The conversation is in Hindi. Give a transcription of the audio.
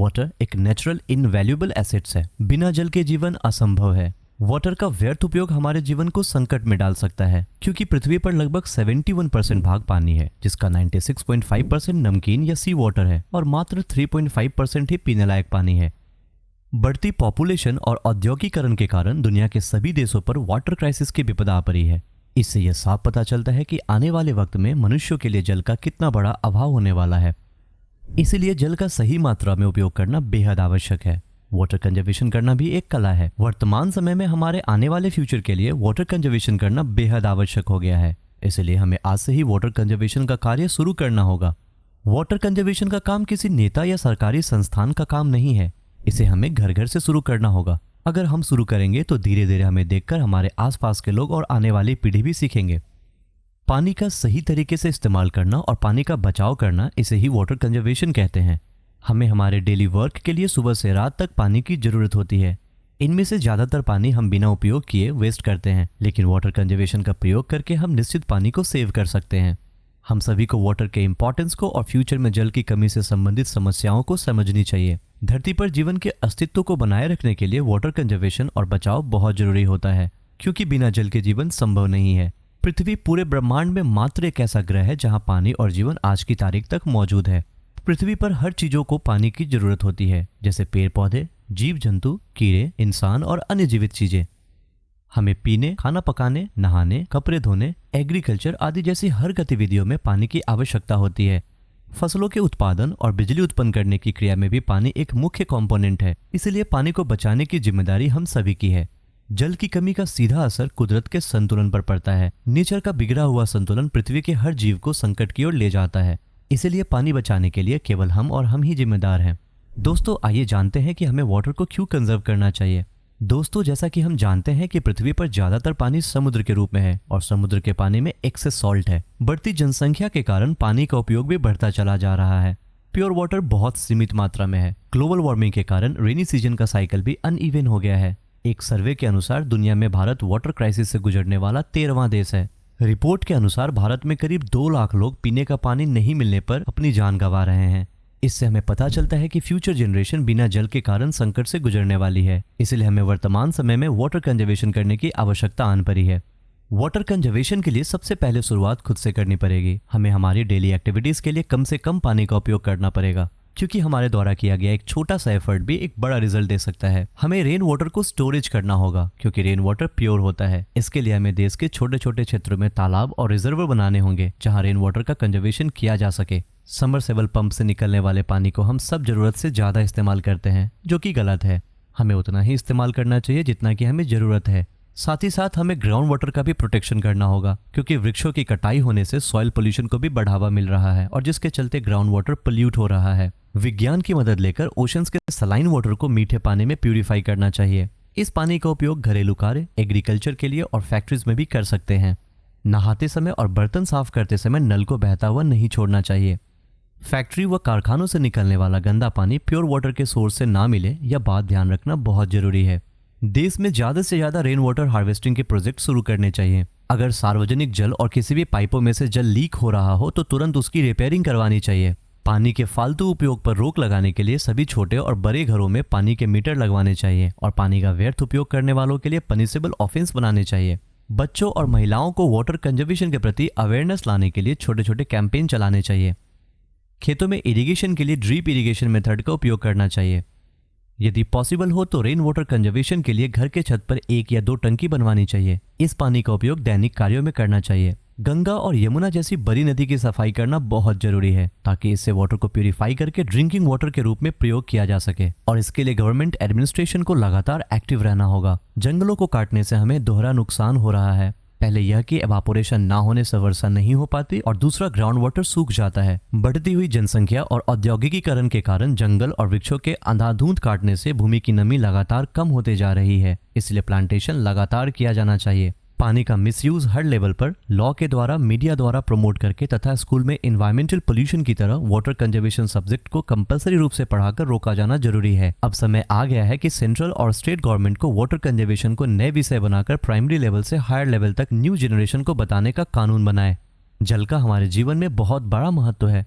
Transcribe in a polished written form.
वाटर एक नेचुरल इनवैल्यूएबल एसेट्स है। बिना जल के जीवन असंभव है। वाटर का व्यर्थ उपयोग हमारे जीवन को संकट में डाल सकता है, क्योंकि पृथ्वी पर लगभग 71% भाग पानी है, जिसका 96.5% नमकीन या सी वाटर है और मात्र 3.5% ही पीने लायक पानी है। बढ़ती पॉपुलेशन और औद्योगिकरण के कारण दुनिया के सभी देशों पर वाटर क्राइसिस की विपदा आ पड़ी है। इससे यह साफ पता चलता है कि आने वाले वक्त में मनुष्यों के लिए जल का कितना बड़ा अभाव होने वाला है। इसीलिए जल का सही मात्रा में उपयोग करना बेहद आवश्यक है। वाटर कंजर्वेशन करना भी एक कला है। वर्तमान समय में हमारे आने वाले फ्यूचर के लिए वाटर कंजर्वेशन करना बेहद आवश्यक हो गया है। इसलिए हमें आज से ही वाटर कंजर्वेशन का कार्य शुरू करना होगा। वाटर कंजर्वेशन का काम किसी नेता या सरकारी संस्थान का काम नहीं है। इसे हमें घर घर से शुरू करना होगा। अगर हम शुरू करेंगे तो धीरे धीरे हमें देखकर हमारे आसपास के लोग और आने वाली पीढ़ी भी सीखेंगे। पानी का सही तरीके से इस्तेमाल करना और पानी का बचाव करना, इसे ही वाटर कंजर्वेशन कहते हैं। हमें हमारे डेली वर्क के लिए सुबह से रात तक पानी की जरूरत होती है। इनमें से ज्यादातर पानी हम बिना उपयोग किए वेस्ट करते हैं, लेकिन वाटर कंजर्वेशन का प्रयोग करके हम निश्चित पानी को सेव कर सकते हैं। हम सभी को वाटर के इंपॉर्टेंस को और फ्यूचर में जल की कमी से संबंधित समस्याओं को समझनी चाहिए। धरती पर जीवन के अस्तित्व को बनाए रखने के लिए वाटर कंजर्वेशन और बचाव बहुत जरूरी होता है, क्योंकि बिना जल के जीवन संभव नहीं है। पृथ्वी पूरे ब्रह्मांड में मात्र एक ऐसा ग्रह है जहां पानी और जीवन आज की तारीख तक मौजूद है। पृथ्वी पर हर चीजों को पानी की जरूरत होती है, जैसे पेड़ पौधे, जीव जंतु, कीड़े, इंसान और अन्य जीवित चीजें। हमें पीने, खाना पकाने, नहाने, कपड़े धोने, एग्रीकल्चर आदि जैसी हर गतिविधियों में पानी की आवश्यकता होती है। फसलों के उत्पादन और बिजली उत्पन्न करने की क्रिया में भी पानी एक मुख्य कंपोनेंट है। इसलिए पानी को बचाने की जिम्मेदारी हम सभी की है। जल की कमी का सीधा असर कुदरत के संतुलन पर पड़ता है। नेचर का बिगड़ा हुआ संतुलन पृथ्वी के हर जीव को संकट की ओर ले जाता है। इसलिए पानी बचाने के लिए केवल हम और हम ही जिम्मेदार हैं। दोस्तों, आइए जानते हैं कि हमें वाटर को क्यों कंजर्व करना चाहिए। दोस्तों, जैसा कि हम जानते हैं कि पृथ्वी पर ज्यादातर पानी समुद्र के रूप में है और समुद्र के पानी में एक्सेस सॉल्ट है। बढ़ती जनसंख्या के कारण पानी का उपयोग भी बढ़ता चला जा रहा है। प्योर वाटर बहुत सीमित मात्रा में है। ग्लोबल वार्मिंग के कारण रेनी सीजन का साइकिल भी अनइवन हो गया है। एक सर्वे के अनुसार दुनिया में भारत वाटर क्राइसिस से गुजरने वाला 13वां देश है। रिपोर्ट के अनुसार भारत में करीब 2 लाख लोग पीने का पानी नहीं मिलने पर अपनी जान गंवा रहे हैं। इससे हमें पता चलता है कि फ्यूचर जनरेशन बिना जल के कारण संकट से गुजरने वाली है। इसलिए हमें वर्तमान समय में वाटर कंजर्वेशन करने की आवश्यकता आन पड़ी है। वाटर कंजर्वेशन के लिए सबसे पहले शुरुआत खुद से करनी पड़ेगी। हमें हमारी डेली एक्टिविटीज के लिए कम से कम पानी का उपयोग करना पड़ेगा, क्योंकि हमारे द्वारा किया गया एक छोटा सा एफर्ट भी एक बड़ा रिजल्ट दे सकता है। हमें रेन वाटर को स्टोरेज करना होगा, क्योंकि रेन वाटर प्योर होता है। इसके लिए हमें देश के छोटे छोटे क्षेत्रों में तालाब और रिजर्वर बनाने होंगे, जहां रेन वाटर का कंजर्वेशन किया जा सके। सबमर्सिबल पंप से निकलने वाले पानी को हम सब जरूरत से ज्यादा इस्तेमाल करते हैं, जो कि गलत है। हमें उतना ही इस्तेमाल करना चाहिए जितना कि हमें जरूरत है। साथ ही साथ हमें ग्राउंड वाटर का भी प्रोटेक्शन करना होगा, क्योंकि वृक्षों की कटाई होने से सॉइल पोल्यूशन को भी बढ़ावा मिल रहा है और जिसके चलते ग्राउंड वाटर पोल्यूट हो रहा है। विज्ञान की मदद लेकर ओशंस के सलाइन वाटर को मीठे पानी में प्यूरिफाई करना चाहिए। इस पानी का उपयोग घरेलू कार्य, एग्रीकल्चर के लिए और फैक्ट्रीज में भी कर सकते हैं। नहाते समय और बर्तन साफ करते समय नल को बहता हुआ नहीं छोड़ना चाहिए। फैक्ट्री व कारखानों से निकलने वाला गंदा पानी प्योर वाटर के सोर्स से ना मिले, यह बात ध्यान रखना बहुत जरूरी है। देश में ज्यादा से ज्यादा रेन वाटर हार्वेस्टिंग के प्रोजेक्ट शुरू करने चाहिए। अगर सार्वजनिक जल और किसी भी पाइपों में से जल लीक हो रहा हो तो तुरंत उसकी रिपेयरिंग करवानी चाहिए। पानी के फालतू उपयोग पर रोक लगाने के लिए सभी छोटे और बड़े घरों में पानी के मीटर लगवाने चाहिए और पानी का व्यर्थ उपयोग करने वालों के लिए पनिशेबल ऑफेंस बनाने चाहिए। बच्चों और महिलाओं को वाटर कंजर्वेशन के प्रति अवेयरनेस लाने के लिए छोटे छोटे कैंपेन चलाने चाहिए। खेतों में इरिगेशन के लिए ड्रिप इरिगेशन मेथड का उपयोग करना चाहिए। यदि पॉसिबल हो तो रेन वाटर कंजर्वेशन के लिए घर के छत पर 1 या 2 टंकी बनवानी चाहिए। इस पानी का उपयोग दैनिक कार्यों में करना चाहिए। गंगा और यमुना जैसी बड़ी नदी की सफाई करना बहुत जरूरी है, ताकि इससे वाटर को प्यूरिफाई करके ड्रिंकिंग वाटर के रूप में प्रयोग किया जा सके। और इसके लिए गवर्नमेंट एडमिनिस्ट्रेशन को लगातार एक्टिव रहना होगा। जंगलों को काटने से हमें दोहरा नुकसान हो रहा है। पहले यह कि एवापोरेशन ना होने से वर्षा नहीं हो पाती और दूसरा ग्राउंड वाटर सूख जाता है। बढ़ती हुई जनसंख्या और औद्योगिकीकरण के कारण जंगल और वृक्षों के अंधाधुंध काटने से भूमि की नमी लगातार कम होते जा रही है। इसलिए प्लांटेशन लगातार किया जाना चाहिए। पानी का मिसयूज हर लेवल पर लॉ के द्वारा, मीडिया द्वारा प्रमोट करके तथा स्कूल में एनवायरमेंटल पोल्यूशन की तरह वाटर कंजर्वेशन सब्जेक्ट को कंपलसरी रूप से पढ़ाकर रोका जाना जरूरी है। अब समय आ गया है कि सेंट्रल और स्टेट गवर्नमेंट को वाटर कंजर्वेशन को नए विषय बनाकर प्राइमरी लेवल से हायर लेवल तक न्यू जनरेशन को बताने का कानून बनाए। जल का हमारे जीवन में बहुत बड़ा महत्व है।